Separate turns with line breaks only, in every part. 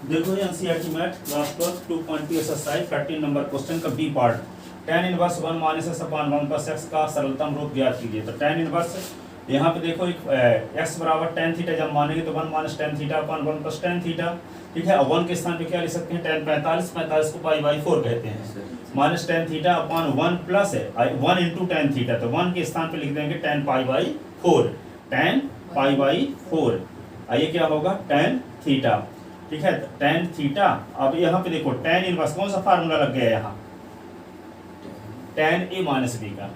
देखो ये NCERT math class 2.2 exercise 13 number question का B part tan inverse 1 minus x upon 1 plus x का सरलतम रूप ज्ञात कीजिए। तो tan इनवर्स यहाँ पे देखो एक एक्स बराबर tan थीटा जब मानेंगे तो 1 minus tan theta upon 1 plus tan theta, ठीक है। और 1 के स्थान पे क्या लिख सकते हैं, tan 45 को पाई बाई 4 कहते हैं, minus tan theta upon 1 plus 1 into tan theta, तो 1 के स्थान पे लिख देंगे tan pi by 4, tan pi by 4। ये क्या होगा tan थीटा, ठीक है। tan थीटा, अब यहाँ पे देखो tan इनवर्स कौन सा फार्मूला लग गया यहाँ, tan a माइनस बी का,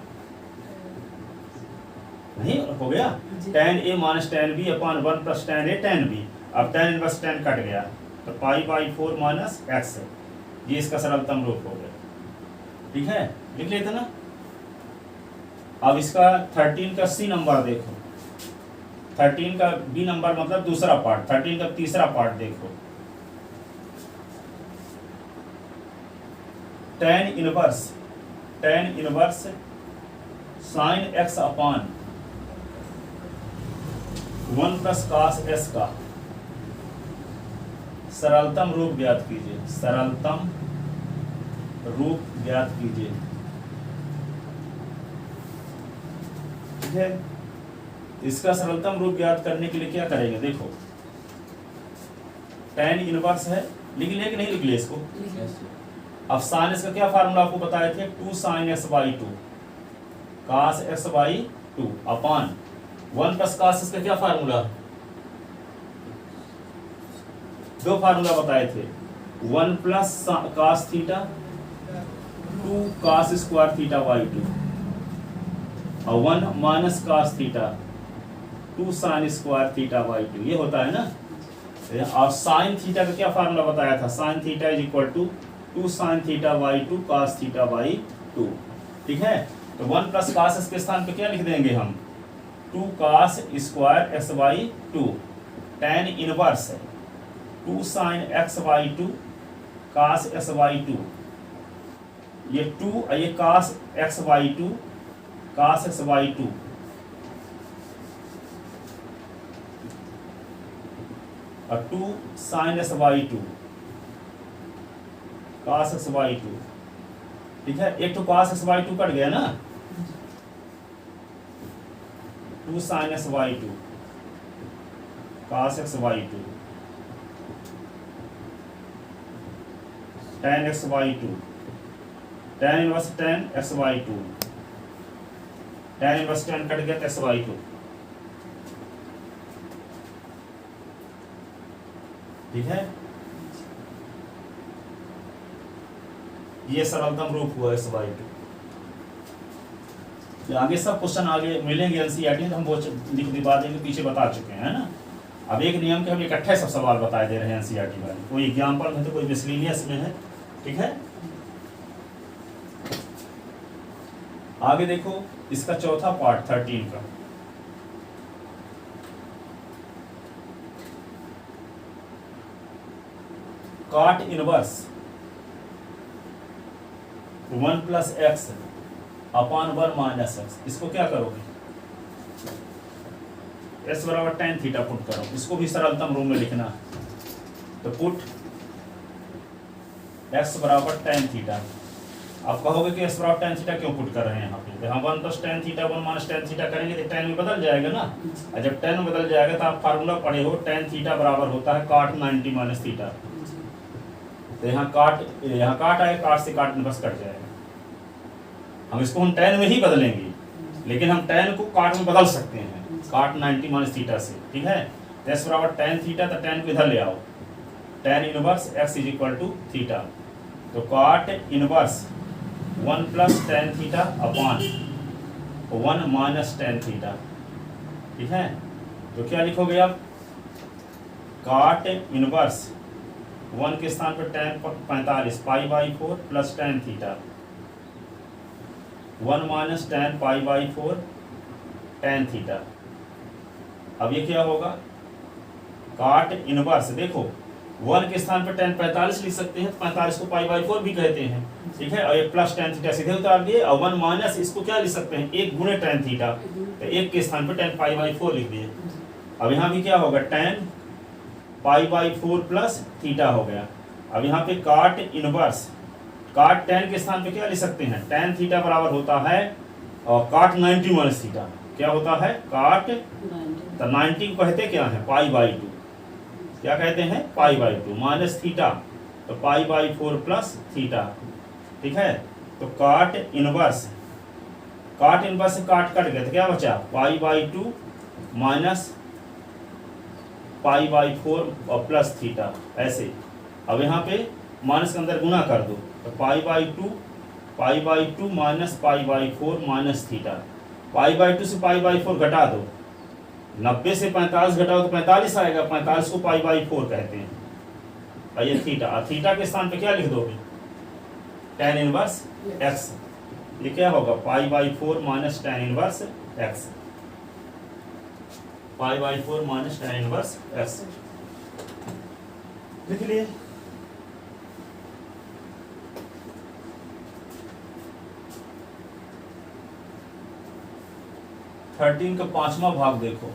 नहीं हो गया, tan a minus tan b upon 1 plus tan a tan b। अब tan इनवर्स tan कट गया तो पाई बाई 4 माइनस एक्स, ये इसका सरलतम रूप हो गया, ठीक है, लिख लेते ना। अब इसका 13 का सी नंबर देखो, 13 का बी नंबर मतलब दूसरा पार्ट, 13 का तीसरा पार्ट देखो, tan inverse sine x upon 1 plus cos s का सरलतम रूप ज्ञात कीजिए, सरलतम रूप ज्ञात कीजिए, ठीक है। इसका सरलतम रूप ज्ञात करने के लिए क्या करेंगे, देखो tan इनवर्स है, लिख लिया कि नहीं लिख लिया इसको। अब साइन इसका क्या फार्मूला आपको बताए थे, 2 sin x by 2 cos x by 2 upon 1 plus cos x का क्या फार्मूला, दो फार्मूला बताए थे, 1 plus cos theta 2 cos square theta by 2 और 1 minus cos theta 2 sin square theta by 2, ये होता है ना। और साइन थीटा का क्या फार्मूला बताया था, sine theta is equal to 2 sin theta by 2 cos theta by 2, ठीक है। तो 1 प्लस cos x के स्थान पे क्या लिख देंगे हम, 2 cos square x by 2, tan inverse 2 sin x by 2 cos x by 2, ये 2 ये cos x by 2 cos x by 2, और 2 sin x by 2 cos x by 2, ठीक है। एक तो cos x बाई 2 कट गया ना, 2 sin x by 2 cos x by 2 tan x by 2, tan inverse tan x by 2, tan inverse tan cut गया तो x by 2, ठीक है। ये सरलतम रूप हुआ x बाई 2। आगे सब क्वेश्चन आगे मिलेंगे एनसीईआरटी में, हम वो लिख दिखा देंगे, पीछे बता चुके हैं ना। अब एक नियम के हम इकट्ठे सब सवाल बताए दे रहे हैं एनसीईआरटी में, कोई एग्जाम्पल में तो कोई मिसलिनियस में है, ठीक है। आगे देखो इसका चौथा पार्ट 13 का, cot inverse 1 plus x upon 1 minus x, इसको क्या करोगे, s बराबर tan थीटा पुट करो, इसको भी सरलतम रूप में लिखना, तो पुट x बराबर tan थीटा। आप कहोगे कि s बराबर tan थीटा क्यों पुट कर रहे हैं यहाँ पे, हम 1 plus tan theta 1 minus tan theta करेंगे तो tan में बदल जाएगा ना, और जब tan में बदल जाएगा तो आप फार्मूला पढ़े हो, tan थीटा बराबर होता है cot 90 माइनस थीटा, तो यहाँ काट आएगा, काट से काट इनवर्स कट जाएगा, हम इसको हम tan में ही बदलेंगे, लेकिन हम tan को काट में बदल सकते हैं, काट 90 माइनस थीटा से, ठीक है। तो s बराबर tan थीटा, तो tan को इधर ले आओ, tan inverse x is equal to theta, तो cot inverse 1 plus tan theta upon 1 minus tan theta, ठीक है। तो क्या लिखोगे आप, काट इनवर्स 1 के स्थान पर tan 45 pi by 4 plus tan theta 1 minus tan pi by 4 tan theta. अब ये क्या होगा, काट इनवर्स, देखो 1 के स्थान पर tan 45 लिख सकते हैं, 45 को पाई बाई 4 भी कहते हैं, ठीक है। और ये प्लस tan थीटा सीधे उतार दिए, और 1 माइनस इसको क्या लिख सकते हैं, 1 गुणे tan थीटा, तो 1 के स्थान पर tan पाई बाई 4 लिख दिए। अब यहाँ भी क्या होगा, tan pi by 4 plus theta हो गया। अब यहाँ पे काट इनवर्स, काट टेन के स्थान पे क्या लिख सकते हैं, टेन थीटा बराबर होता है और काट 90 माइनस थीटा। क्या होता है, काट, तो 90 को कहते क्या है, पाई बाई 2। क्या कहते हैं, पाई बाई 2 माइनस थीटा, तो पाई बाई 4 प्लस थीटा। ठीक है, तो काट इनवर्स, काट इनवर्स से काट कट गया तो क्या बचा, pi by 2 minus pi by 4 और प्लस थीटा। ऐसे अब यहाँ पे माइनस के अंदर गुना कर दो, तो pi by 2 minus pi by 4 minus theta. Pi by 2 से पाई बाई 4 घटा दो, 90 से 45 घटाओ तो 45 आएगा, 45 को पाई बाई 4 कहते हैं। और ये थीटा, थीटा के स्थान पे क्या लिख दोगे, टेन इनवर्स एक्स। ये क्या होगा, पाई by 4 minus tan inverse x, pi by 4 minus tan inverse x लिख लिए। थर्टीन का 5वां भाग देखो,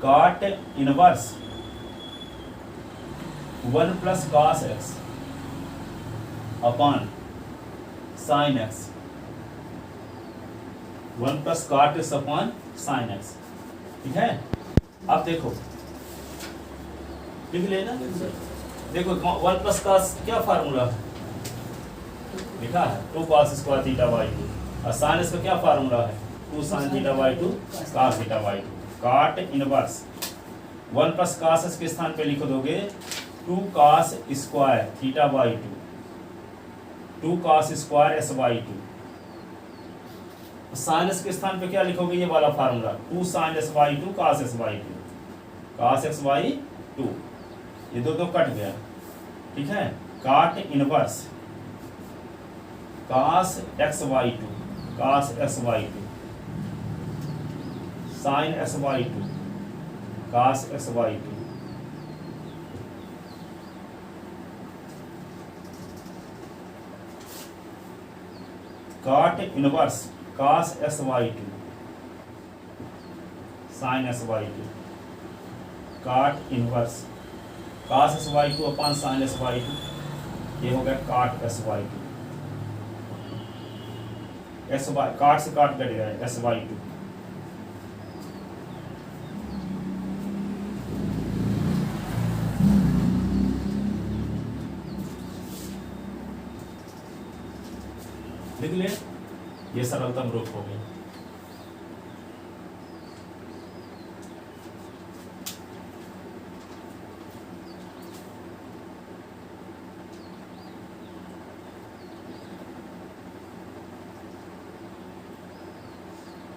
काट inverse 1 plus cos x upon sine x, 1 plus काट एक्स अपॉन साइन एक्स। ठीक है, अब देखो लिख लेना, देखो 1 प्लस कॉस क्या फार्मूला है लिखा है, 2 कॉस स्क्वायर थीटा बाई 2, और साइन एक्स का क्या फार्मूला है, 2 sine theta by 2 cos theta by 2। Cot inverse 1 plus cos x के स्थान पे लिख दोगे 2 cos square theta by 2, 2 cos square s by 2। Sine x के स्थान पे क्या लिखोगे, ये वाला formula 2 sine s by 2 cos s by 2, cos x by 2। ये दो कट गया। ठीक है, cot inverse cos x by 2 cos x by 2, sine x by 2 cos x by 2। Cot inverse cos x by 2 sine x by 2, cot inverse cos s by 2 upon sin s by 2, ये हो गया काट s by 2, s by काट से काट cut गया s by 2। लिख ले, ये सरलतम रूप हो गया।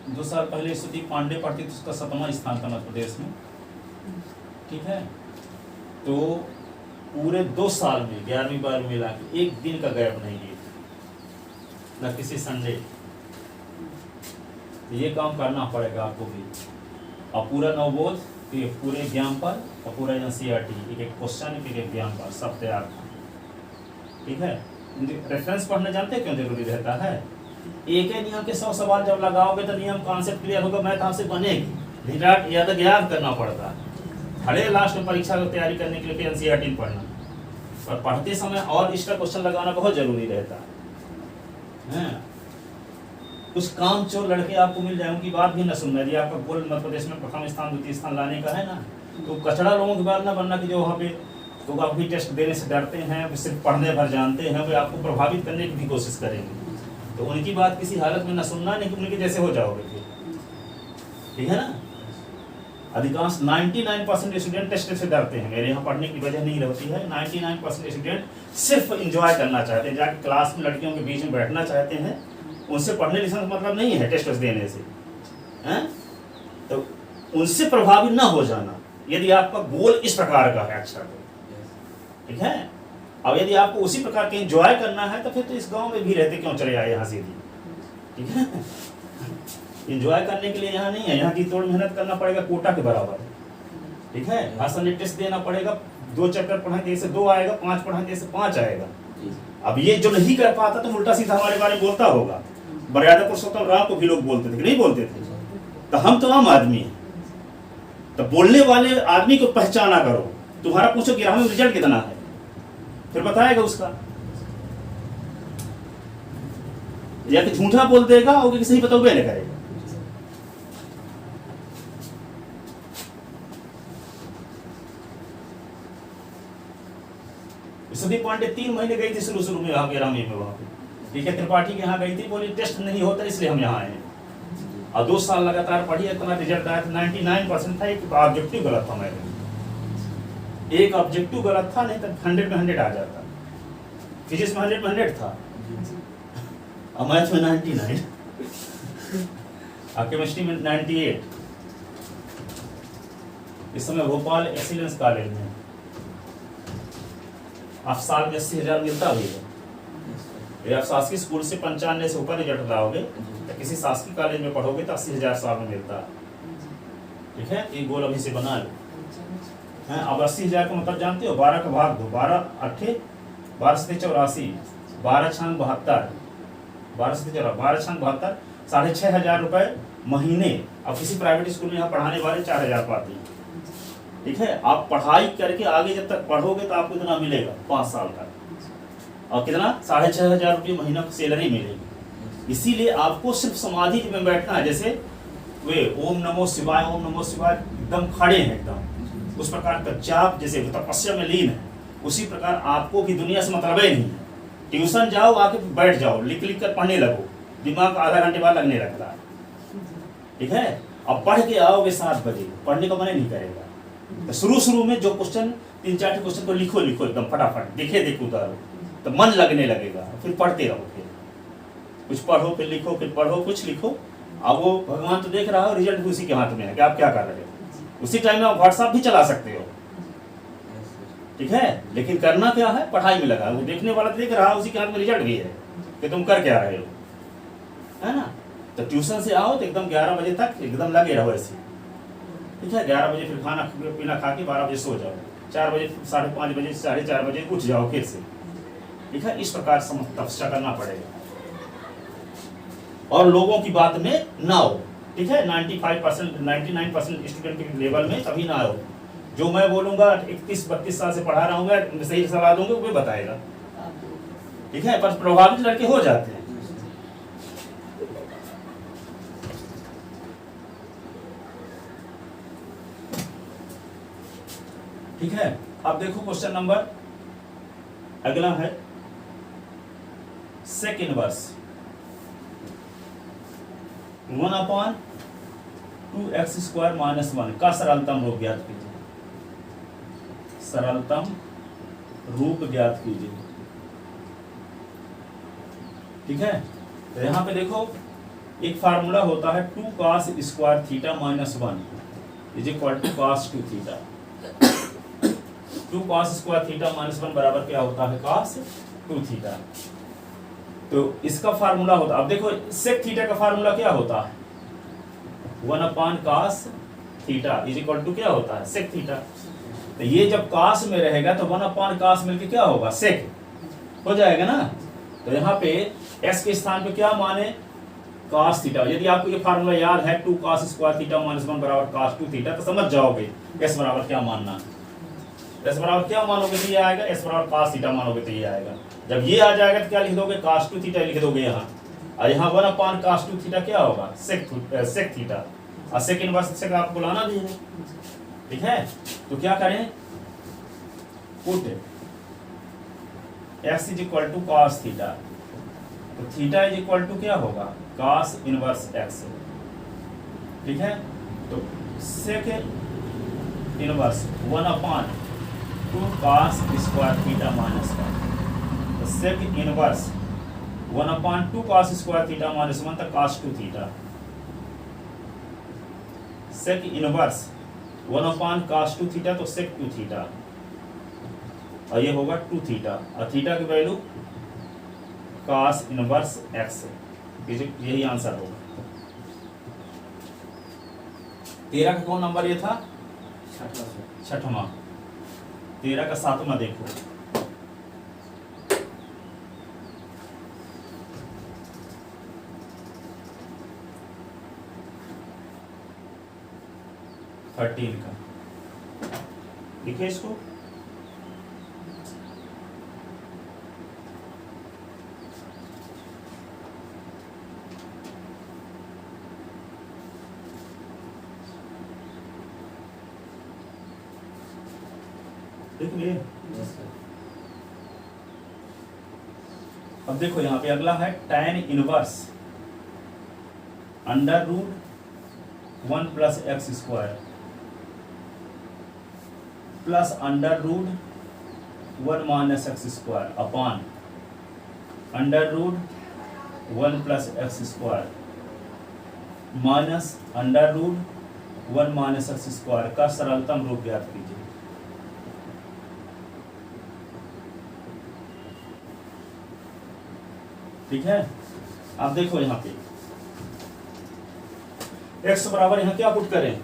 दो साल पहले स्तुति पांडे पढ़ती थी, उसका 7वां स्थान था मध्य प्रदेश में। ठीक है, तो पूरे 2 साल में 11वीं 12वीं मिला के एक दिन का गैप नहीं है, न किसी संडे। तो ये काम करना पड़ेगा आपको भी, और पूरा नवबोध के पूरे ज्ञान पर और पूरा एनसीईआरटी एक एक क्वेश्चन एक एक ज्ञान पर सब तैयार था। ठीक है, रेफरेंस पढ़ना जानते हैं क्यों जरूरी रहता है, एक ही नियम के 100 सवाल जब लगाओगे तो नियम कॉन्सेप्ट क्लियर होगा, मैथ आपसे बनेगी, याद करना पड़ता है। खड़े लास्ट में परीक्षा की तैयारी करने के लिए एनसीईआरटी पढ़ना, और पढ़ते समय और एक्स्ट्रा क्वेश्चन लगाना बहुत जरूरी रहता है। कुछ काम चोर लड़के आपको मिल जाए, उनकी बात भी न सुनना। यदि आपका गोल मध्य प्रदेश में प्रथम स्थान द्वितीय स्थान लाने का है ना, तो कचड़ा लोगों की बात ना बनना कि जो वहाँ पे तो अभी टेस्ट देने से डरते हैं, सिर्फ पढ़ने भर जानते हैं, वे आपको प्रभावित करने की भी कोशिश करेंगे। तो उनकी बात किसी हालत में न सुनना, नहीं कि उनके जैसे हो जाओगे फिर। ठीक है ना, अधिकांश 99% स्टूडेंट टेस्ट से डरते हैं, मेरे यहाँ पढ़ने की वजह नहीं रहती है। 99% स्टूडेंट सिर्फ इंजॉय करना चाहते हैं, जाके क्लास में लड़कियों के बीच में बैठना चाहते हैं, उनसे पढ़ने लिखने का मतलब नहीं है टेस्ट देने से, हैं? तो उनसे प्रभावित ना हो जाना, यदि आपका गोल इस प्रकार का है। अच्छा, तो ठीक है, अब यदि आपको उसी प्रकार के एंजॉय करना है तो फिर तो इस गांव में भी रहते क्यों चले आए यहाँ सीधी। ठीक है, एंजॉय करने के लिए यहाँ नहीं है, यहाँ की तोड़ मेहनत करना पड़ेगा कोटा के बराबर। ठीक है, भाषण टेस्ट देना पड़ेगा, 2 चैप्टर पढ़ाएंगे से 2 आएगा, 5 पढ़ाएंगे से 5 आएगा। अब ये जो नहीं कर पाता तो उल्टा सीधा हमारे बारे में बोलता होगा, मर्यादा पुरुषोत्तम राम को भी लोग बोलते थे कि नहीं बोलते थे? तो हम तो आम आदमी हैं, तो बोलने वाले आदमी को पहचाना करो। तुम्हारा पूछो 11वीं में रिजल्ट कितना है, फिर बताएगा उसका, या कि झूठा बोल देगा और किसी बताओगे नहीं करेगा। सुदीप पांडे 3 महीने गई थी शुरू में यहाँ 11वीं में, वहाँ पे ठीक है, त्रिपाठी के यहाँ गई थी, बोली टेस्ट नहीं होता इसलिए हम यहाँ आए हैं। और 2 साल लगातार पढ़ी, इतना रिजल्ट आया था 99% था। एक ऑब्जेक्टिव गलत था, मेरे एक ऑब्जेक्टिव गलत था, नहीं तो 100 में 100 आ जाता। फिजिक्स में 100 में 100 था, और मैथ में 99, और केमिस्ट्री में 98। इस समय भोपाल एक्सीलेंस कॉलेज में आप साल में 80,000 मिलता भी है। आप शासकीय स्कूल से 95 से ऊपर रिजल्ट लाओगे, तो किसी शासकीय कॉलेज में पढ़ोगे तो 80,000 साल में मिलता है। ठीक है, एक गोल अभी से बना लो। हैं, अब 80,000 का मतलब जानते हो? 12 का भाग दो, 12 8 12 से 84, 12 6 72, 12 से 72, 6,500 रुपए महीने। अब किसी प्राइवेट स्कूल में यहाँ पढ़ाने वाले 4,000 पाते हैं। ठीक है, आप पढ़ाई करके आगे जब तक पढ़ोगे तो आपको इतना मिलेगा 5 साल का, और कितना 6,500 रुपये महीना की सैलरी मिलेगी। इसीलिए आपको सिर्फ समाधि में बैठना है, जैसे वे ओम नमो शिवाय एकदम खड़े हैं, एकदम उस प्रकार का जाप, जैसे तपस्या में लीन है, उसी प्रकार आपको भी दुनिया से मतलब ही नहीं है। ट्यूशन जाओ, आके बैठ जाओ, लिख लिख कर पढ़ने लगो, दिमाग आधा घंटे बाद लगने लगता है। ठीक है, अब पढ़ के आओगे 7 बजे, पढ़ने का मन नहीं करेगा। तो शुरू में जो क्वेश्चन 3-4 क्वेश्चन को लिखो एकदम फटाफट, देखे उतारो, तो मन लगने लगेगा, फिर पढ़ते रहो, फिर कुछ पढ़ो, फिर लिखो, फिर पढ़ो, कुछ लिखो। अब वो भगवान तो देख रहा हो, रिजल्ट भी उसी के हाथ में है कि आप क्या कर रहे हो। उसी टाइम में आप व्हाट्सएप भी चला सकते हो। ठीक है, लेकिन करना क्या है? पढ़ाई में लगा। वो देखने वाला देख रहा है, उसी के हाथ में रिजल्ट भी है कि तुम कर क्या रहे हो, है ना। तो ट्यूशन से आओ तो एकदम 11 बजे तक एकदम लगे रहो ऐसे। ठीक है, 11 बजे फिर खाना पीना खा के 12 बजे सो जाओ, 4 बजे 5:30 बजे 4:30 बजे उठ जाओ फिर से। ठीक है, इस प्रकार से तपस्या करना पड़ेगा, और लोगों की बात में ना हो। ठीक है, 99% स्टूडेंट के लेवल में कभी ना हो। जो मैं बोलूंगा 31-32 साल से पढ़ा रहा हूँ, सही सलाह दूंगा, वो बताएगा। ठीक है, पर प्रभावित लड़के हो जाते हैं। ठीक है, अब देखो क्वेश्चन नंबर अगला है सेक इनवर्स 1/2x² - 1 का सरलतम रूप ज्ञात कीजिए। सरलतम रूप ज्ञात कीजिए। ठीक है, तो यहाँ पे देखो एक फार्मूला होता है 2 cos² θ - 1 = cos 2 थीटा। 2 cos² θ - 1 बराबर क्या होता है? cos 2 theta. तो इसका फार्मूला होता है, अब देखो सेक थीटा का फार्मूला क्या होता है? 1/cos θ = क्या होता है? Sec theta. तो ये जब cos में रहेगा तो 1/cos मिलके क्या होगा? सेक हो जाएगा ना। तो यहाँ पे s के स्थान पे क्या माने? cos theta. यदि आपको ये फार्मूला याद है 2 cos² θ - 1 = cos 2 थीटा, तो समझ जाओगे s बराबर क्या मानना। s बराबर क्या मानोगे तो ये आएगा, s बराबर cos थीटा मानोगे तो ये आएगा। जब ये आ जाएगा तो क्या लिख दोगे? cos 2 थीटा लिख दोगे यहाँ, और यहाँ 1/cos 2 थीटा क्या होगा? Sec theta. और सेक इनवर्स से आपको बुलाना भी है। ठीक है, तो क्या करें? पुट x = cos थीटा, तो थीटा = क्या होगा? cos inverse x। ठीक है, तो सेक इनवर्स 1/2 cos² θ - 1, तो सेक इनवर्स 1/2 cos² θ - 1 तो cos 2 theta. Sec inverse 1/cos 2 theta, तो सेक 2 थीटा, और ये होगा 2 थीटा, और थीटा की वैल्यू cos इनवर्स x। यही आंसर होगा। 13 का कौन नंबर ये था? 6वां। 13 का 7वां देखो। 13 का। लिखिए इसको। देख लिए। अब देखो यहाँ पे अगला है tan inverse under root 1 plus x square plus under root 1 minus x square upon under root 1 plus x square minus under root 1 minus x square का सरलतम रूप ज्ञात कीजिए। ठीक है। अब देखो यहाँ पे x बराबर यहाँ क्या पुट करें,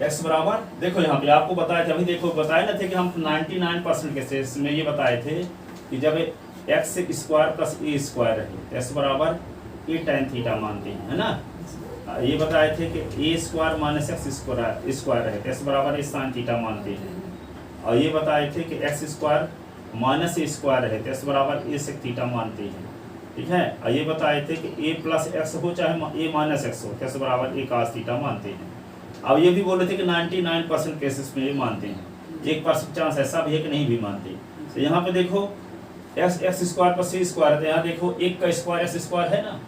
x बराबर देखो यहाँ पे आपको बताया थे, अभी देखो बताए ना थे कि हम 99% के केस में ये बताए थे कि जब x स्क्वायर प्लस ए स्क्वायर है x बराबर ए tan थीटा मानते हैं, है ना। ये बताए थे कि ए स्क्वायर माइनस एक्स स्क्वायर है x बराबर ए साइन थीटा मानते हैं। और ये बताए थे कि x स्क्वायर माइनस ए स्क्वायर है x बराबर ए सेक थीटा मानते हैं। ठीक है। और ये बताए थे कि a प्लस एक्स हो चाहे a माइनस एक्स हो x बराबर ए कास थीटा मानते हैं। अब ये भी बोले थे कि 99% केसेस में ये मानते हैं, 1% चांस ऐसा भी है कि नहीं भी मानते। तो यहाँ पे देखो एक्स स्क्वायर प्लस ए स्क्वायर है, यहाँ देखो एक का स्क्वायर एस स्क्वायर है ना,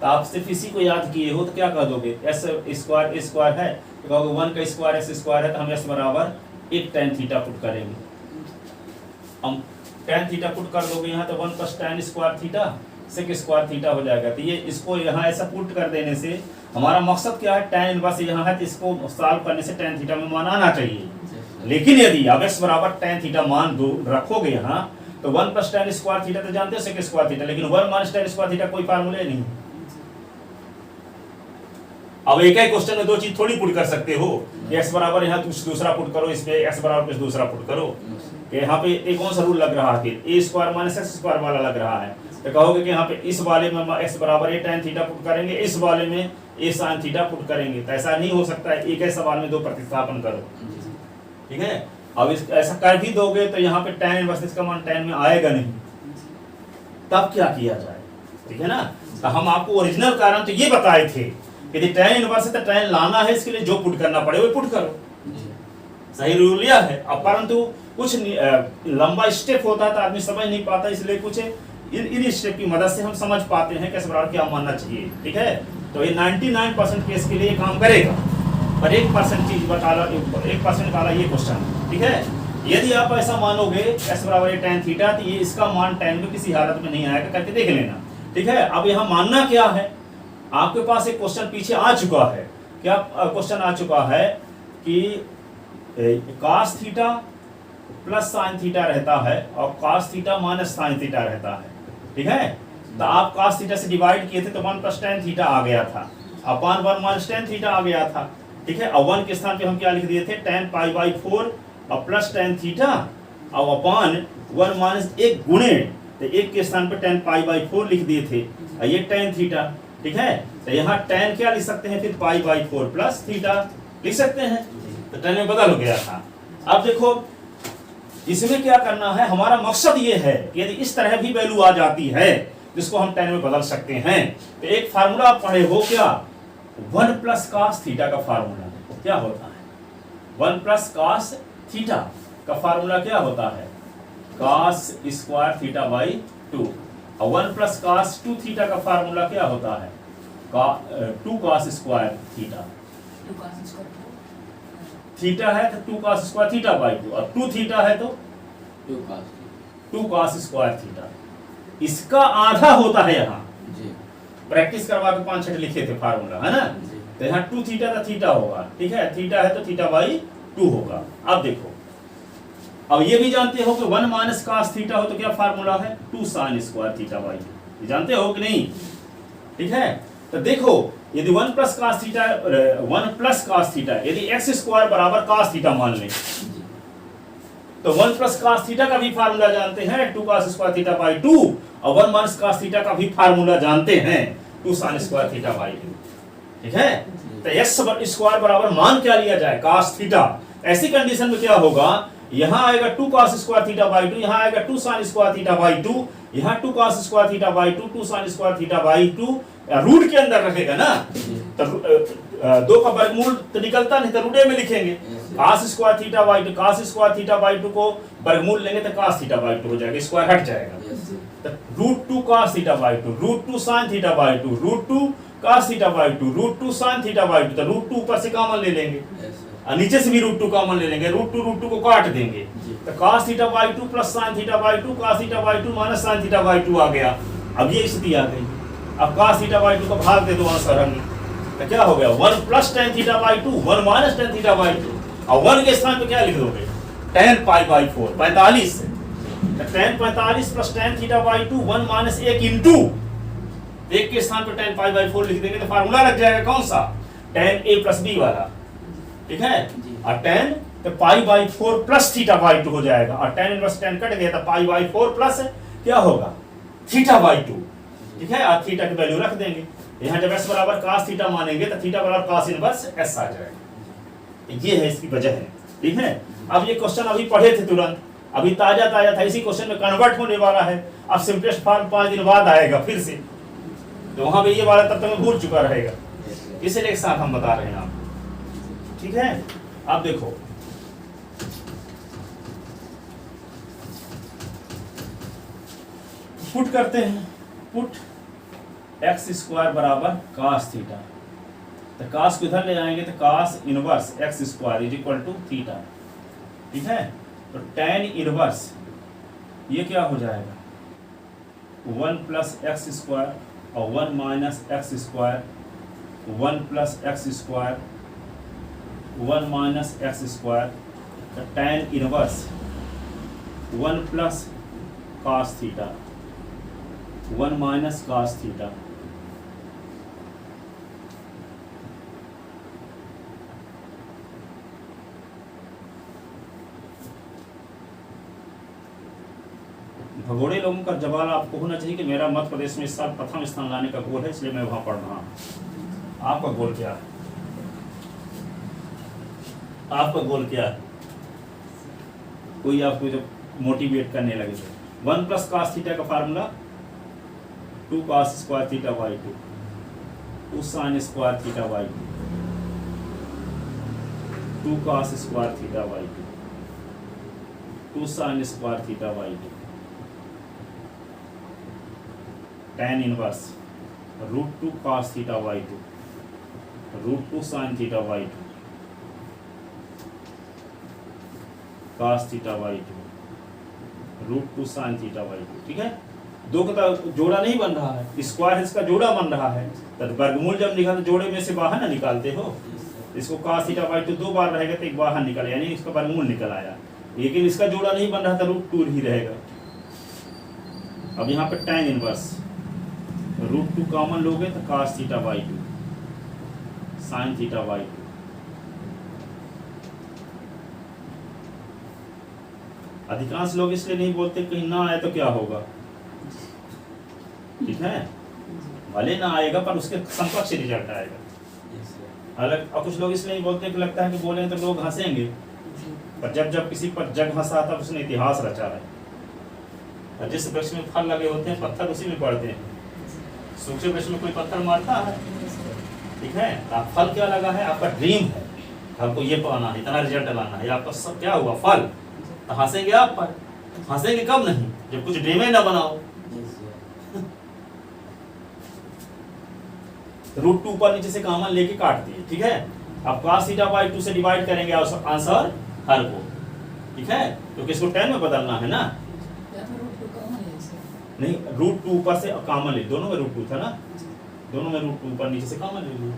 तो आप सिर्फ इसी को याद किए हो तो क्या कह दोगे, एस स्क्वायर ए स्क्वायर है तो कहोगे 1 का स्क्वायर एस स्क्वायर है, तो हम एस बराबर एक tan थीटा पुट करेंगे। हम tan थीटा पुट कर दोगे यहाँ तो 1 plus tan square theta sec square theta हो जाएगा। तो ये इसको यहाँ ऐसा पुट कर देने से हमारा मकसद क्या है, tan इनवर्स यहाँ है तो इसको सॉल्व करने से tan थीटा में मान आना चाहिए। लेकिन यदि आप x बराबर tan थीटा मान दो रखोगे यहाँ तो 1 प्लस tan स्क्वायर थीटा तो जानते हो सेक स्क्वायर थीटा, लेकिन 1 माइनस tan स्क्वायर थीटा कोई फार्मूला नहीं। अब एक ही क्वेश्चन में दो चीज थोड़ी पुट कर सकते हो, x बराबर यहाँ दूसरा पुट करो, इस पे x बराबर कुछ दूसरा पुट करो। कि यहाँ पे एक कौन सा रूल लग रहा है, ए स्क्वायर माइनस एक्स स्क्वायर वाला लग रहा है। तो कहोगे कि यहाँ पे इस वाले में x बराबर ए tan थीटा पुट करेंगे, इस वाले में ए sin थीटा पुट करेंगे। तो ऐसा नहीं हो सकता है, एक ही सवाल में दो प्रतिस्थापन करो। ठीक है। अब इस ऐसा कर भी दोगे तो यहाँ पे tan इनवर्स इसका मान tan में आएगा नहीं, तब क्या किया जाए। ठीक है ना। तो हम आपको ओरिजिनल कारण तो ये बताए थे कि यदि tan इनवर्स है तो tan लाना है, इसके लिए जो पुट करना पड़े वो पुट करो। सही रूल लिया है। अब परंतु कुछ लंबा स्टेप होता है तो आदमी समझ नहीं पाता, इसलिए कुछ इन स्टेप की मदद से हम समझ पाते हैं कि इस बराबर क्या मानना चाहिए। ठीक है। तो ये 99% केस के लिए काम करेगा, पर 1% चीज बता लो, 1% वाला ये क्वेश्चन। ठीक है। यदि आप ऐसा मानोगे s बराबर ए tan थीटा, तो ये इसका मान tan में किसी हालत में नहीं आएगा, करके देख लेना। ठीक है। अब यहाँ मानना क्या है, आपके पास एक क्वेश्चन पीछे आ चुका है। क्या क्वेश्चन आ चुका है कि cos theta plus sin theta रहता है और cos theta minus sin theta रहता है। ठीक है। तो आप cos थीटा से डिवाइड किए थे तो 1 प्लस tan थीटा आ गया था, अपॉन 1 माइनस tan थीटा आ गया था। ठीक है। और 1 के स्थान पे हम क्या लिख दिए थे, tan पाई बाई 4 और प्लस tan थीटा और अपॉन 1 माइनस 1 गुणे, तो 1 के स्थान पे tan पाई बाई 4 लिख दिए थे और ये tan थीटा। ठीक है। तो यहाँ tan क्या लिख सकते हैं, फिर पाई बाई 4 प्लस थीटा लिख सकते हैं, तो tan में बदल हो गया था। अब देखो इसमें क्या करना है, हमारा मकसद ये है कि यदि इस तरह भी वैल्यू आ जाती है जिसको हम tan में बदल सकते हैं, तो एक फार्मूला आप पढ़े हो क्या, 1 प्लस cos थीटा का फार्मूला क्या होता है। 1 प्लस cos थीटा का फार्मूला क्या होता है, cos स्क्वायर थीटा बाई 2। और 1 प्लस cos 2 थीटा का फार्मूला क्या होता है, 2 cos स्क्वायर थीटा। थीटा है तो 2 cos स्क्वायर थीटा बाई 2, और 2 थीटा है तो 2 cos स्क्वायर थीटा। इसका आधा होता है यहाँ, प्रैक्टिस करवा के 5-6 लिखे थे फार्मूला, है ना। तो यहाँ 2 थीटा तो थीटा होगा। ठीक है। थीटा है तो थीटा बाई 2 होगा। अब देखो, अब ये भी जानते हो कि 1 माइनस cos थीटा हो तो क्या फार्मूला है, 2 sin स्क्वायर थीटा बाई 2। ये जानते हो कि नहीं। ठीक है। तो देखो यदि 1 plus cos theta 1 plus cos theta, यदि x स्क्वायर बराबर cos थीटा मान लें तो 1 प्लस cos थीटा का भी फार्मूला जानते हैं, 2 cos स्क्वायर थीटा बाई 2, और 1 माइनस cos थीटा का भी फार्मूला जानते हैं, 2 sin स्क्वायर थीटा बाई 2। ठीक है। तो एक्स स्क्वायर बराबर मान क्या लिया जाए, cos थीटा। ऐसी कंडीशन में क्या होगा, यहाँ आएगा 2 cos स्क्वायर थीटा बाई 2, यहाँ आएगा 2 sin स्क्वायर थीटा बाई 2, यहाँ 2 cos square theta by 2, 2 sin square theta by 2, root के अंदर रखेगा ना, तो 2 का वर्गमूल तो निकलता नहीं, तो रूट में लिखेंगे। cos square theta by 2, cos square theta by 2 को वर्गमूल लेंगे तो cos थीटा बाई 2 हो जाएगा, स्क्वायर हट जाएगा। तो root 2 cos theta by 2, root 2 sin theta by 2, root 2 cos theta by 2, root 2 sin theta by 2, तो रूट 2 ऊपर से कॉमन ले लेंगे और नीचे से भी रूट 2 कॉमन ले लेंगे, रूट 2 को काट देंगे, तो cos theta by 2 plus sin theta by 2, cos theta by 2 minus sin theta by 2 आ गया। अब ये स्थिति आ गई, अब cos थीटा बाई 2 का भाग दे दो आंसर हमें, तो क्या हो गया 1 plus tan theta by 2, 1 minus tan theta by 2, और 1 के स्थान पे क्या लिख दोगे, tan पाई बाई 4, 45 से, तो tan 45 plus tan theta by 2, 1 minus 1 into 1 के स्थान पे tan पाई बाई 4 लिख देंगे, तो फार्मूला लग जाएगा कौन सा, tan a प्लस b वाला, ठीक है। और tan तो पाई बाई 4 प्लस थीटा बाई 2 हो जाएगा, और tan इनवर्स tan कट गया तो पाई बाई 4 प्लस क्या होगा थीटा बाई 2, ठीक है। और थीटा की वैल्यू रख देंगे, यहाँ जब s बराबर cos थीटा मानेंगे तो थीटा बराबर cos इनवर्स s आ जाएगा। ये है इसकी वजह है, ठीक है। अब ये क्वेश्चन अभी पढ़े थे तुरंत, अभी ताजा था, इसी क्वेश्चन में कन्वर्ट होने वाला है। अब सिंपलेस्ट फॉर्म 5 दिन बाद आएगा फिर से, तो वहां पे ये वाला तब तक मैं भूल चुका रहेगा, इसलिए एक साथ हम बता रहे हैं आपको, ठीक है। अब देखो पुट करते हैं, पुट एक्स स्क्वायर बराबर cos थीटा, तो cos को इधर ले जाएंगे तो cos inverse x square is equal to theta, ठीक है। तो tan इनवर्स ये क्या हो जाएगा 1 प्लस एक्स स्क्वायर और 1 minus x square, 1 plus x square 1 minus x square, तो tan inverse 1 plus cos theta 1 minus cos theta, भगोड़े लोगों का जवाब आपको होना चाहिए कि मेरा मध्य प्रदेश में इस साल प्रथम स्थान लाने का गोल है, इसलिए मैं वहां पढ़ रहा हूं। आपका गोल क्या है, आपका गोल क्या है, कोई आपको जब मोटिवेट करने लगे तो 1 प्लस cos थीटा का formula 2 cos square theta by 2, 2 sin square theta by 2, 2 cos square theta by 2, 2 sin square theta by 2, tan inverse root 2 cos theta by 2, root 2 sin theta by 2, cos theta by 2, root 2 sin theta by 2, ठीक है। दो का जोड़ा नहीं बन रहा है, square इसका जोड़ा बन रहा है, तो वर्गमूल जब निकालते जोड़े में से बाहर ना निकालते हो, इसको cos थीटा बाई 2 दो बार रहेगा तो एक बाहर निकल, यानी इसका वर्गमूल निकल आया, लेकिन इसका जोड़ा नहीं बन रहा था, रूट 2 ही रहेगा। अब यहाँ पे tan इनवर्स रूट 2 कॉमन लोगे तो cos theta by 2, sin theta by 2, अधिकांश लोग इसलिए नहीं बोलते कहीं ना आए तो क्या होगा, ठीक है, भले ना आएगा पर उसके समकक्ष रिजल्ट आएगा। अलग और कुछ लोग इसलिए नहीं बोलते कि लगता है कि बोले तो लोग हंसेंगे, पर जब जब किसी पर जग हंसा तब उसने इतिहास रचा है। और जिस वृक्ष में फल लगे होते हैं पत्थर उसी में पड़ते हैं, सूखे वृक्ष में कोई पत्थर मारता है, ठीक है। आप फल क्या लगा है, आपका ड्रीम है, आपको ये पाना है, इतना रिजल्ट लाना है, आपका सब क्या हुआ फल, तो हंसेंगे आप पर, हंसेंगे कब नहीं जब कुछ ड्रीम ही ना बनाओ। रूट 2 ऊपर नीचे से कॉमन लेके काट दिए, ठीक है। अब cos थीटा बाई 2 से डिवाइड करेंगे आंसर हर को, ठीक है, क्योंकि इसको tan में बदलना है ना, नहीं रूट 2 ऊपर से कॉमन ले, दोनों में रूट 2 था ना, दोनों में रूट 2 ऊपर नीचे से कॉमन ले लिया।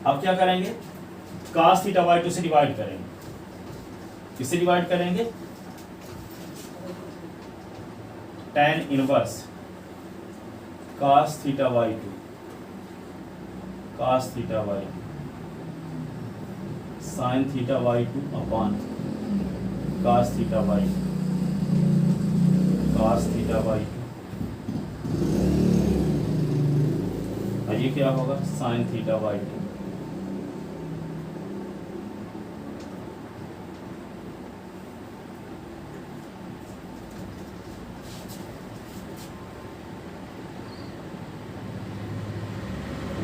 अब क्या करेंगे, cos थीटा बाई 2 से डिवाइड करेंगे, किससे डिवाइड करेंगे, tan inverse cos theta by 2, cos theta by 2, sin theta by 2 upon cos theta by 2, cos theta by 2, ये क्या होगा sine theta by 2।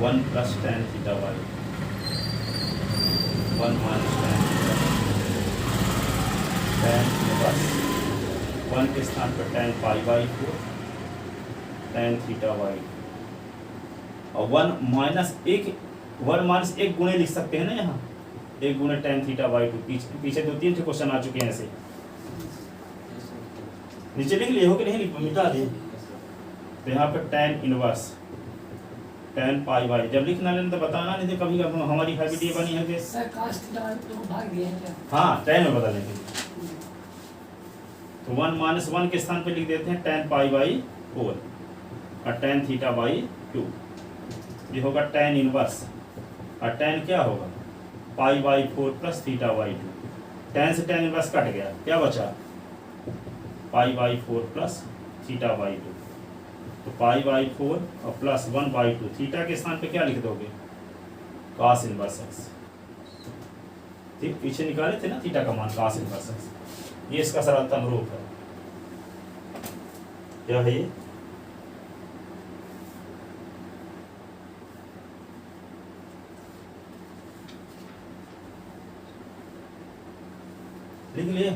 One plus tan theta by 1 minus tan inverse 1 के स्थान पर ten pi by 4 tan theta by, और 1 minus एक गुणे लिख सकते हैं ना यहाँ, 1 गुणे टेन थीटा बाई 2। पीछे 2-3 क्वेश्चन आ चुके हैं ऐसे, नीचे लिख लिए हो कि नहीं लिख मिटा दिए। तो यहाँ पर tan inverse tan pi by, जब लिखना लेना तो बताना, नहीं तो कभी हमारी हैबिट ये बनी है कि
सर cos थीटा तो भाग दिया है क्या?
हाँ टेन में बदलेंगे। तो 1 माइनस 1 के स्थान पे लिख देते हैं टेन पाई बाई 4 और टेन थीटा बाई 2। ये होगा टेन इनवर्स, और टेन क्या होगा पाई by 4 plus theta by 2। Ten से टेन इनवर्स कट गया, क्या बचा पाई बाई 4 प्लस थीटा बाई 2। तो पाई बाई 4 और प्लस 1 बाई 2, थीटा के स्थान पे क्या लिख दोगे cos इनवर्स x। ठीक, पीछे निकाले थे ना थीटा का मान cos इनवर्स x। ये इसका सरलतम रूप है। क्या है ये? लिख लिए?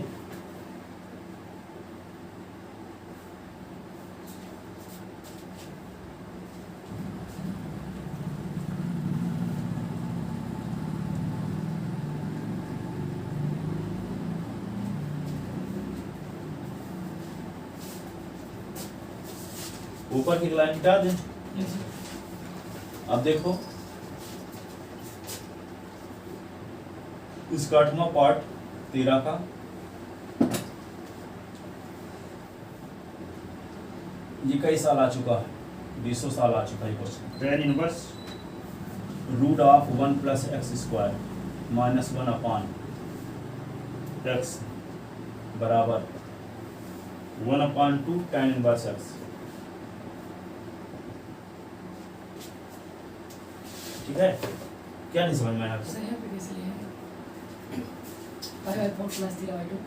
ऊपर की लाइन हटा दें। अब देखो इसका 8वां पार्ट 13 का, ये कई साल आ चुका है, 200 साल आ चुका है question. Tan inverse root of 1 plus x square minus 1 upon x बराबर 1/2 टेन इनवर्स एक्स। ठीक है, क्या नहीं समझ में आया आपको?
सर यहाँ पे कैसे लिया है? Pi by 4 plus theta by 2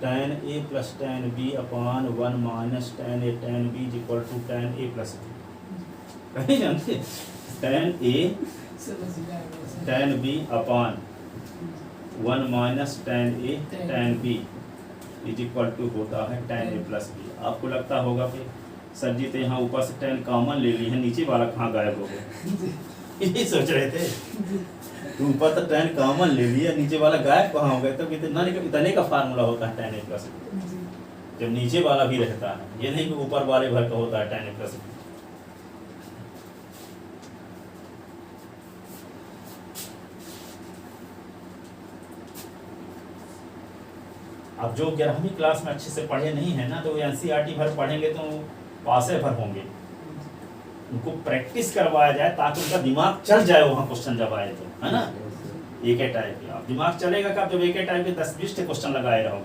tan a plus tan b upon 1 minus tan a tan b is equal to tan a plus b। कहीं जानते tan a
सर बस ये आएगा sir.
tan b upon 1 minus tan a tan b is equal to होता है tan a plus b। आपको लगता होगा कि सर जी तो यहाँ ऊपर से tan कॉमन ले ली है, नीचे वाला कहाँ गायब हो गया? यही सोच रहे थे, तो ऊपर तो tan कॉमन ले लिया, नीचे वाला गायब कहाँ हो गया? तो इतने का फार्मूला होता है tan a प्लस b, जब नीचे वाला भी रहता है, ये नहीं कि ऊपर वाले भर का होता है tan a प्लस b। अब जो 11वीं क्लास में अच्छे से पढ़े नहीं है ना, तो एनसीईआरटी भर पढ़ेंगे तो पासे भर होंगे। उनको प्रैक्टिस करवाया जाए ताकि उनका दिमाग चल जाए वहाँ क्वेश्चन जब आए तो, है ना? एक ही टाइप के आप दिमाग चलेगा कब? जब एक ही टाइप के 10-20 क्वेश्चन लगाए रहो,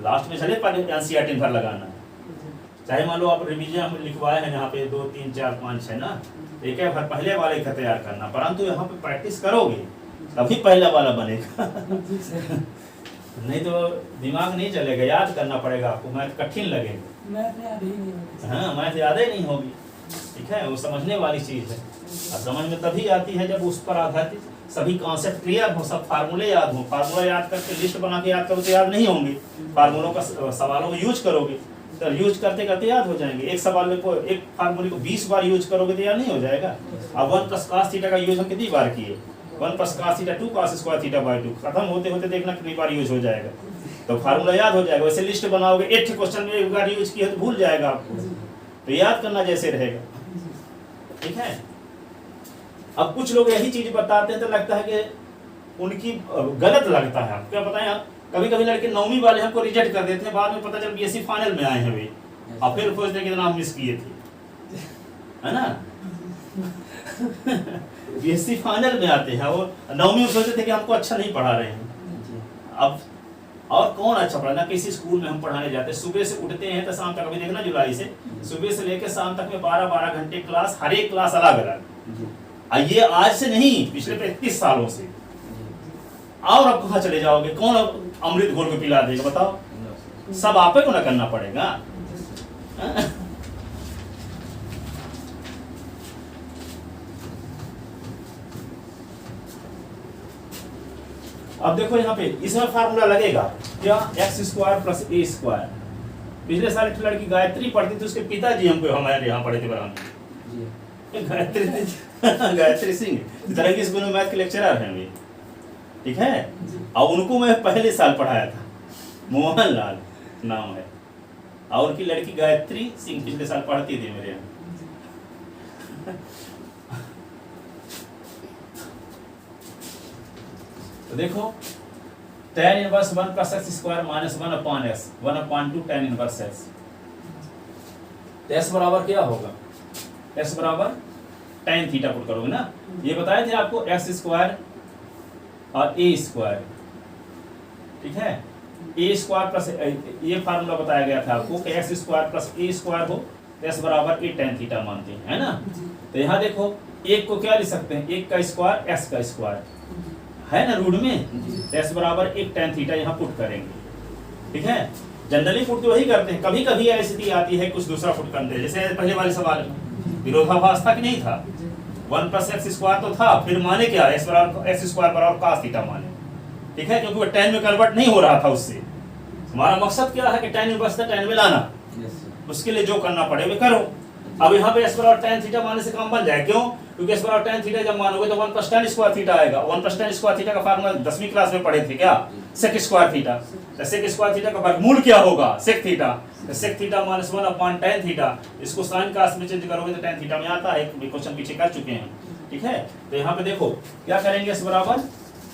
लास्ट में चले पहले एनसीईआरटी भर लगाना। चाहे मान लो आप रिवीजन हम लिखवाए हैं यहाँ पे 2 3 4 5 6 ना, एक ही भर पहले वाले का तैयार करना, परंतु यहाँ पे प्रैक्टिस करोगे तभी पहला वाला बनेगा। नहीं तो दिमाग नहीं चलेगा, याद करना पड़ेगा आपको, मैथ कठिन लगेगा।
मैथ याद ही नहीं होती।
हाँ, मैथ याद ही नहीं होगी। ठीक है, वो समझने वाली चीज़ है। अब समझ में तभी आती है जब उस पर आधारित सभी कॉन्सेप्ट क्लियर हो, सब फार्मूले याद हो। फार्मूला याद करके लिस्ट बना के याद करो तो याद नहीं होंगे। फार्मूलों का सवालों को यूज करोगे तो यूज करते करते याद हो जाएंगे। एक सवाल में को एक फार्मूले को 20 बार यूज करोगे तो याद नहीं हो जाएगा। अब 1 प्लस cos थीटा का यूज हम कितनी बार किए? 1 plus cos theta 2 cos square theta by 2, खत्म होते होते देखना कितनी बार यूज हो जाएगा, तो फार्मूला याद हो जाएगा। वैसे लिस्ट बनाओगे, 8 क्वेश्चन में एक बार यूज किया तो भूल जाएगा आपको, तो याद करना जैसे रहेगा। ठीक है, अब कुछ लोग यही चीज बताते हैं तो लगता है कि उनकी गलत लगता है। क्या बताएं, कभी कभी लड़के 9वीं वाले हमको रिजेक्ट कर देते हैं, बाद में पता चल बीएससी फाइनल में आए हैं वे, और फिर सोचते हैं कि नाम मिस किए थे, है ना? बीएससी फाइनल में आते हैं, वो 9वीं में सोचते थे कि हमको अच्छा नहीं पढ़ा रहे हैं। अब और कौन अच्छा पढ़ा ना, किसी स्कूल में हम पढ़ाने जाते हैं, सुबह से उठते हैं तो शाम तक, अभी देखना जुलाई से सुबह से लेकर शाम तक में 12-12 घंटे क्लास, हर एक क्लास अलग अलग। ये आज से नहीं, पिछले 35 सालों से। और अब कहाँ चले जाओगे, कौन अब अमृत घोल के पिला देगा बताओ, सब आप को ना करना पड़ेगा। अब देखो यहाँ पे इसमें फार्मूला लगेगा क्या, एक्स स्क्वायर प्लस ए स्क्वायर। पिछले साल एक लड़की गायत्री पढ़ती थी, उसके पिताजी हमको हमारे यहाँ पढ़े थे बराबर, गायत्री सिंह तरंगी स्कूल में मैथ के लेक्चरर हैं वे, ठीक है। और उनको मैं पहले साल पढ़ाया था, मोहन लाल नाम है, और उनकी लड़की गायत्री सिंह पिछले साल पढ़ती थी मेरे यहाँ। तो देखो tan inverse 1 plus x square minus 1 upon x 1 upon 2 tan inverse x. तो s बराबर क्या होगा, s बराबर tan थीटा पुट करोगे ना, ये बताए थे आपको x स्क्वायर और a स्क्वायर, ठीक है। a स्क्वायर प्लस ये फार्मूला बताया गया था आपको कि x square plus a square हो तो s बराबर a tan थीटा मानते हैं, है ना। तो यहाँ देखो एक को क्या लिख सकते हैं, एक का स्क्वायर x का स्क्वायर है ना रूट में, s बराबर 1 tan थीटा यहाँ पुट करेंगे, ठीक है। जनरली पुट तो वही करते हैं, कभी कभी ऐसी स्थिति आती है कुछ दूसरा पुट करते हैं, जैसे पहले वाले सवाल में विरोधाभास था कि नहीं था, 1 प्लस एक्स स्क्वायर तो था, फिर माने क्या, एक्स स्क्वायर बराबर cos थीटा माने, ठीक है, क्योंकि वो tan में कन्वर्ट नहीं हो रहा था उससे। हमारा मकसद क्या है कि tan इनवर्स था tan में लाना, उसके लिए जो करना पड़े वे करो। अब यहाँ पे s बराबर tan थीटा मानने से काम बन जाए, क्यों, क्योंकि s बराबर tan थीटा जब मानोगे तो 1 प्लस tan स्क्वायर थीटा आएगा। 1 प्लस tan स्क्वायर थीटा का फार्मूला 10वीं क्लास में पढ़े थे क्या, sec स्क्वायर थीटा। तो sec स्क्वायर थीटा का वर्गमूल क्या होगा, sec थीटा। तो sec थीटा माइनस 1 अपॉन tan थीटा, इसको sin cos में चेंज करोगे तो tan थीटा में आता है, एक क्वेश्चन पीछे कर चुके हैं, ठीक है। तो यहाँ पे देखो क्या करेंगे, s बराबर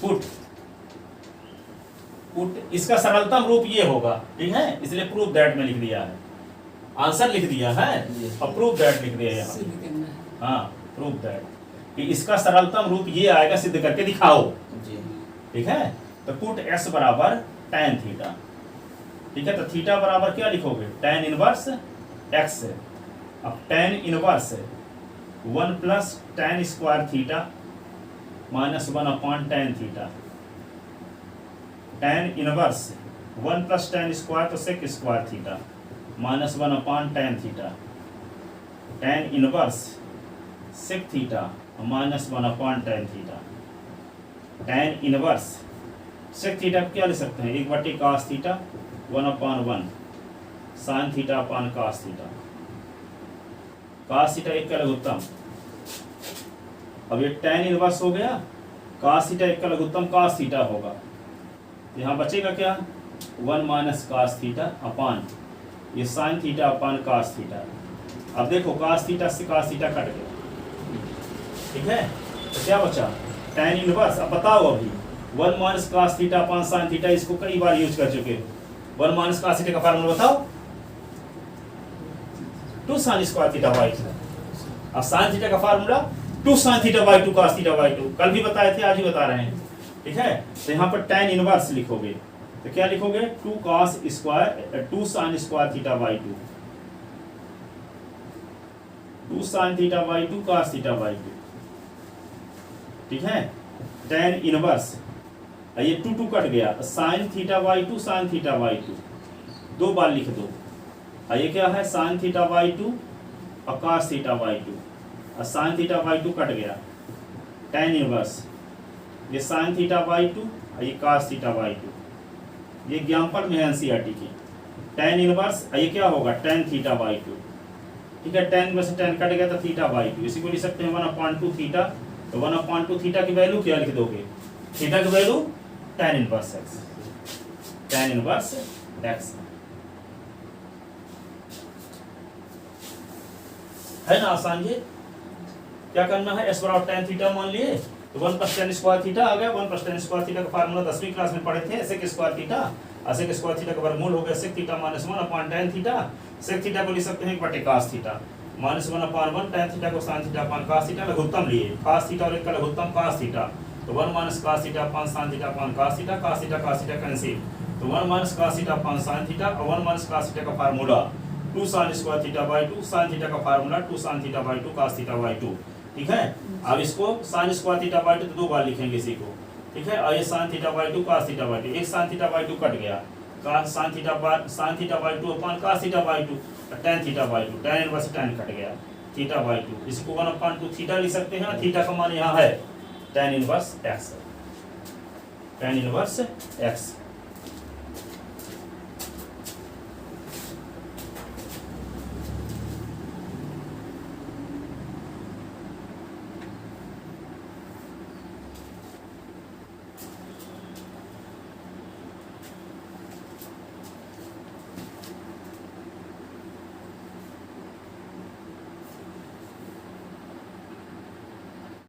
पुट इसका सरलतम रूप ये होगा, ठीक है, इसलिए प्रूफ दैट में लिख दिया है, आंसर लिख दिया है और प्रूफ दैट लिख दिया है। हाँ, प्रूफ दैट कि इसका सरलतम रूप ये आएगा, सिद्ध करके दिखाओ, ठीक है। तो पुट s बराबर tan थीटा, ठीक है। तो थीटा बराबर क्या लिखोगे, tan इनवर्स x। अब tan inverse 1 plus tan square theta minus 1 upon tan theta, tan inverse 1 plus tan square तो sec square theta minus 1 upon tan theta, tan inverse sec थीटा minus 1 upon tan theta, tan inverse sec theta क्या लिख सकते हैं, 1/2 cos theta 1 upon 1 sin theta upon cos theta. cos theta एक का लघुत्तम, अब ये tan इनवर्स हो गया, cos थीटा एक का लघुत्तम cos थीटा होगा, यहाँ बचेगा क्या, 1 माइनस cos थीटा अपॉन ये sin theta upon cos theta. अब देखो cos थीटा से cos थीटा कट गया, ठीक है। तो क्या बचा, tan इनवर्स। अब बताओ अभी 1 minus cos theta upon sin theta, इसको कई बार यूज कर चुके हो। 1 माइनस cos थीटा का फार्मूला बताओ, 2 sin स्क्वायर थीटा बाई 2। अब sin थीटा का formula 2 sin theta by 2 cos theta by 2, कल भी बताए थे, आज ही बता रहे हैं, ठीक है। तो यहाँ पर tan इनवर्स लिखोगे तो क्या लिखोगे, 2 cos square 2 sin square theta by 2, 2 sin theta by 2 cos theta by 2, ठीक है। tan इनवर्स ये 2 कट गया, sin theta by 2 sin theta by 2 दो बार लिख दो। ये क्या है, sin थीटा बाई 2 और cos थीटा बाई 2, और sin थीटा बाई 2 कट गया, tan इनवर्स ये sin थीटा बाई 2 और ये cos थीटा बाई 2, ये एग्जाम्पल में है एनसीईआरटी की। tan इनवर्स ये क्या होगा, tan थीटा बाई 2, ठीक है। tan में से tan कट गया तो थीटा बाई 2, इसी को लिख सकते हैं 1/2 थीटा। तो 1/2 थीटा की वैल्यू क्या लिख दोगे, थीटा की value tan inverse x, tan inverse x है ना, आसान। ये क्या करना है, s बराबर tan थीटा मान लिए तो 1 प्लस tan स्क्वायर थीटा आ गया। 1 प्लस tan स्क्वायर थीटा का फार्मूला 10वीं क्लास में पढ़े थे, sec square theta, sec square theta का वर्गमूल हो गया sec थीटा minus 1 upon tan theta. sec theta को लिख सकते हैं 1/2 cos theta minus 1 upon 1 tan theta को sin theta upon cos theta, लघुत्तम लिए cos थीटा और एक का लघुत्तम cos थीटा, तो 1 minus cos theta upon sin theta upon cos theta, cos theta cancel, तो 1 minus cos theta upon sin theta और 1 minus cos theta का formula 2 sin square theta by 2 sin theta का formula 2 sin theta by 2 cos theta by 2। ठीक है, अब इसको sin square theta by 2 तो 2 बार लिखेंगे इसी को। ठीक है, और ये sin theta by 2 cos theta by 2, एक sin थीटा बाई 2 कट गया, sin theta by 2 upon cos theta by 2, tan theta by 2, tan inverse tan cut गया, थीटा बाई 2, इसको 1 अपॉन 2 थीटा लिख सकते हैं। थीटा का मान यहाँ है tan inverse x, tan inverse x।